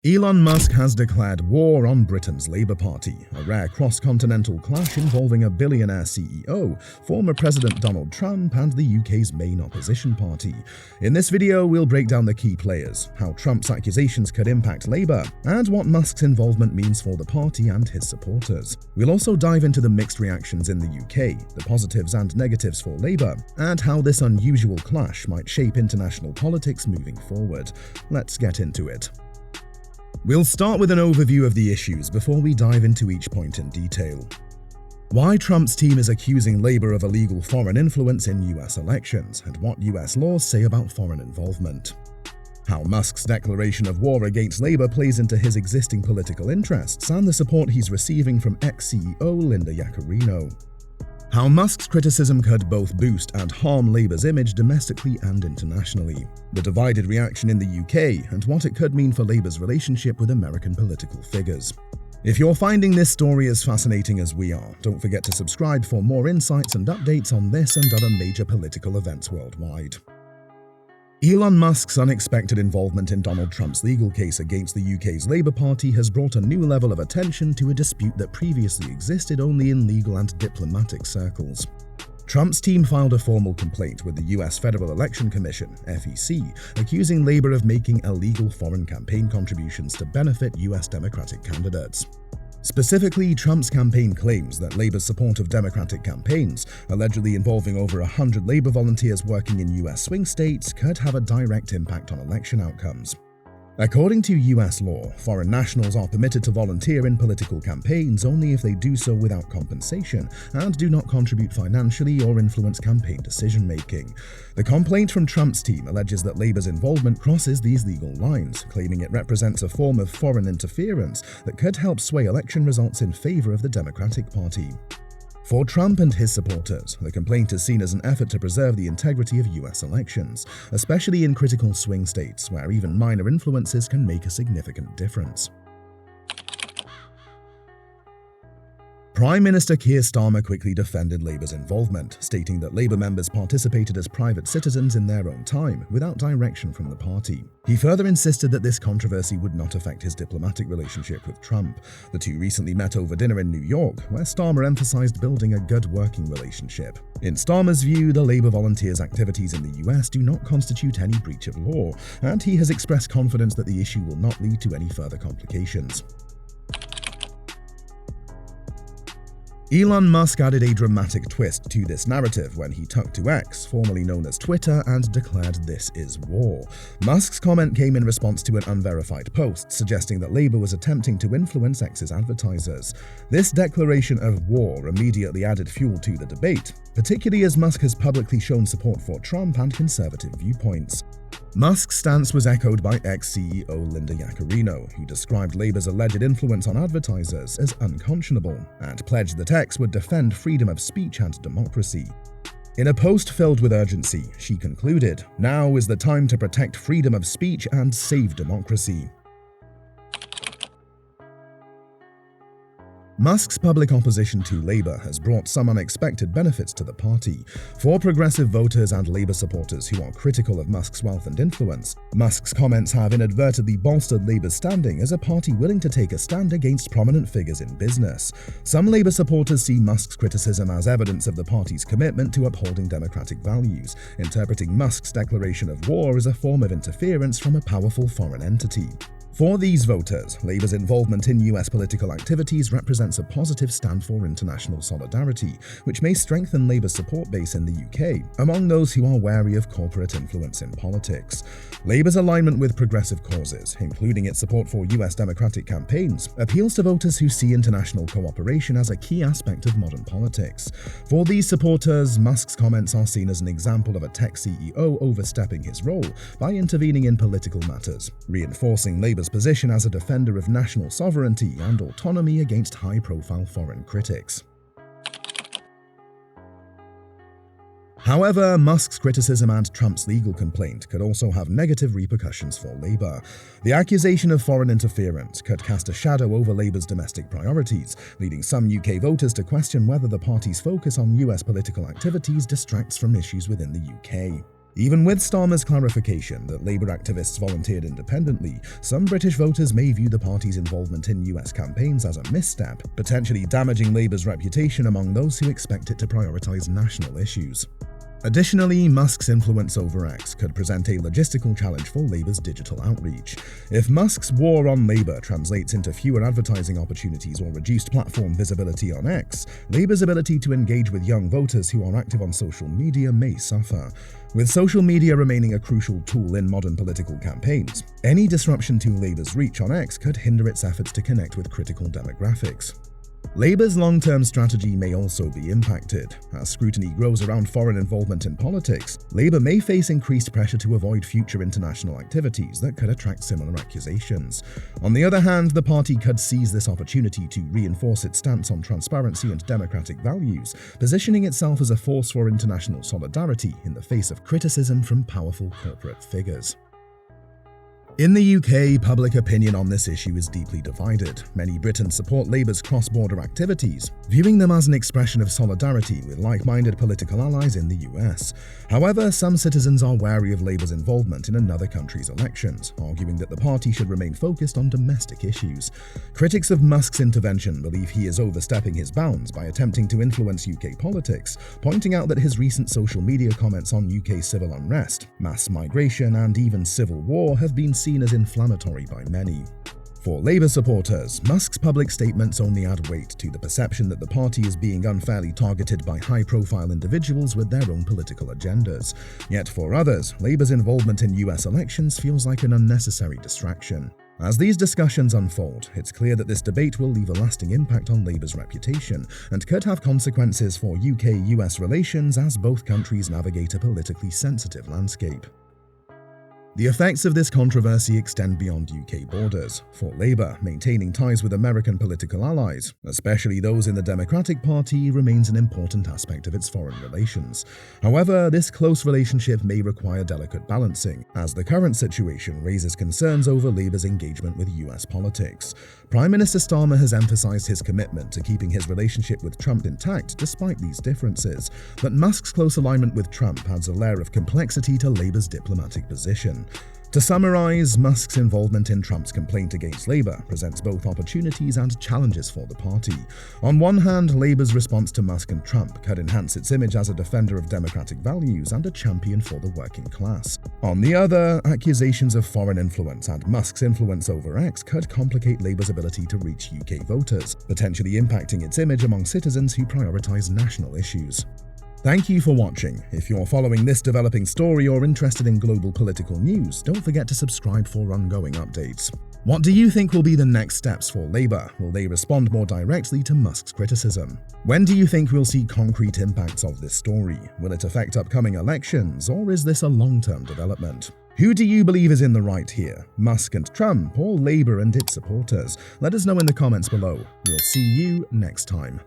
Elon Musk has declared war on Britain's Labour Party, a rare cross-continental clash involving a billionaire CEO, former President Donald Trump, and the UK's main opposition party. In this video, we'll break down the key players, how Trump's accusations could impact Labour, and what Musk's involvement means for the party and his supporters. We'll also dive into the mixed reactions in the UK, the positives and negatives for Labour, and how this unusual clash might shape international politics moving forward. Let's get into it. We'll start with an overview of the issues before we dive into each point in detail. Why Trump's team is accusing Labour of illegal foreign influence in US elections, and what US laws say about foreign involvement. How Musk's declaration of war against Labour plays into his existing political interests and the support he's receiving from ex-CEO Linda Yaccarino. How Musk's criticism could both boost and harm Labour's image domestically and internationally. The divided reaction in the UK, and what it could mean for Labour's relationship with American political figures. If you're finding this story as fascinating as we are, don't forget to subscribe for more insights and updates on this and other major political events worldwide. Elon Musk's unexpected involvement in Donald Trump's legal case against the UK's Labour Party has brought a new level of attention to a dispute that previously existed only in legal and diplomatic circles. Trump's team filed a formal complaint with the US Federal Election Commission, FEC, accusing Labour of making illegal foreign campaign contributions to benefit US Democratic candidates. Specifically, Trump's campaign claims that Labour's support of Democratic campaigns, allegedly involving over 100 Labour volunteers working in US swing states, could have a direct impact on election outcomes. According to US law, foreign nationals are permitted to volunteer in political campaigns only if they do so without compensation and do not contribute financially or influence campaign decision-making. The complaint from Trump's team alleges that Labour's involvement crosses these legal lines, claiming it represents a form of foreign interference that could help sway election results in favour of the Democratic Party. For Trump and his supporters, the complaint is seen as an effort to preserve the integrity of US elections, especially in critical swing states where even minor influences can make a significant difference. Prime Minister Keir Starmer quickly defended Labour's involvement, stating that Labour members participated as private citizens in their own time, without direction from the party. He further insisted that this controversy would not affect his diplomatic relationship with Trump. The two recently met over dinner in New York, where Starmer emphasised building a good working relationship. In Starmer's view, the Labour volunteers' activities in the US do not constitute any breach of law, and he has expressed confidence that the issue will not lead to any further complications. Elon Musk added a dramatic twist to this narrative when he took to X, formerly known as Twitter, and declared this is war. Musk's comment came in response to an unverified post suggesting that Labour was attempting to influence X's advertisers. This declaration of war immediately added fuel to the debate, particularly as Musk has publicly shown support for Trump and conservative viewpoints. Musk's stance was echoed by ex-CEO Linda Yaccarino, who described Labour's alleged influence on advertisers as unconscionable and pledged that X would defend freedom of speech and democracy. In a post filled with urgency, she concluded, "Now is the time to protect freedom of speech and save democracy." Musk's public opposition to Labour has brought some unexpected benefits to the party. For progressive voters and Labour supporters who are critical of Musk's wealth and influence, Musk's comments have inadvertently bolstered Labour's standing as a party willing to take a stand against prominent figures in business. Some Labour supporters see Musk's criticism as evidence of the party's commitment to upholding democratic values, interpreting Musk's declaration of war as a form of interference from a powerful foreign entity. For these voters, Labour's involvement in US political activities represents a positive stand for international solidarity, which may strengthen Labour's support base in the UK, among those who are wary of corporate influence in politics. Labour's alignment with progressive causes, including its support for US Democratic campaigns, appeals to voters who see international cooperation as a key aspect of modern politics. For these supporters, Musk's comments are seen as an example of a tech CEO overstepping his role by intervening in political matters, reinforcing Labour's position as a defender of national sovereignty and autonomy against high-profile foreign critics. However, Musk's criticism and Trump's legal complaint could also have negative repercussions for Labour. The accusation of foreign interference could cast a shadow over Labour's domestic priorities, leading some UK voters to question whether the party's focus on US political activities distracts from issues within the UK. Even with Starmer's clarification that Labour activists volunteered independently, some British voters may view the party's involvement in US campaigns as a misstep, potentially damaging Labour's reputation among those who expect it to prioritise national issues. Additionally, Musk's influence over X could present a logistical challenge for Labour's digital outreach. If Musk's war on Labour translates into fewer advertising opportunities or reduced platform visibility on X, Labour's ability to engage with young voters who are active on social media may suffer. With social media remaining a crucial tool in modern political campaigns, any disruption to Labour's reach on X could hinder its efforts to connect with critical demographics. Labour's long-term strategy may also be impacted. As scrutiny grows around foreign involvement in politics, Labour may face increased pressure to avoid future international activities that could attract similar accusations. On the other hand, the party could seize this opportunity to reinforce its stance on transparency and democratic values, positioning itself as a force for international solidarity in the face of criticism from powerful corporate figures. In the UK, public opinion on this issue is deeply divided. Many Britons support Labour's cross-border activities, viewing them as an expression of solidarity with like-minded political allies in the US. However, some citizens are wary of Labour's involvement in another country's elections, arguing that the party should remain focused on domestic issues. Critics of Musk's intervention believe he is overstepping his bounds by attempting to influence UK politics, pointing out that his recent social media comments on UK civil unrest, mass migration, and even civil war have been seen as inflammatory by many. For Labour supporters, Musk's public statements only add weight to the perception that the party is being unfairly targeted by high-profile individuals with their own political agendas. Yet for others, Labour's involvement in US elections feels like an unnecessary distraction. As these discussions unfold, it's clear that this debate will leave a lasting impact on Labour's reputation and could have consequences for UK-US relations as both countries navigate a politically sensitive landscape. The effects of this controversy extend beyond UK borders. For Labour, maintaining ties with American political allies, especially those in the Democratic Party, remains an important aspect of its foreign relations. However, this close relationship may require delicate balancing, as the current situation raises concerns over Labour's engagement with US politics. Prime Minister Starmer has emphasised his commitment to keeping his relationship with Trump intact despite these differences, but Musk's close alignment with Trump adds a layer of complexity to Labour's diplomatic position. To summarise, Musk's involvement in Trump's complaint against Labour presents both opportunities and challenges for the party. On one hand, Labour's response to Musk and Trump could enhance its image as a defender of democratic values and a champion for the working class. On the other, accusations of foreign influence and Musk's influence over X could complicate Labour's ability to reach UK voters, potentially impacting its image among citizens who prioritise national issues. Thank you for watching. If you're following this developing story or interested in global political news, don't forget to subscribe for ongoing updates. What do you think will be the next steps for Labour? Will they respond more directly to Musk's criticism? When do you think we'll see concrete impacts of this story? Will it affect upcoming elections, or is this a long-term development? Who do you believe is in the right here? Musk and Trump, or Labour and its supporters? Let us know in the comments below. We'll see you next time.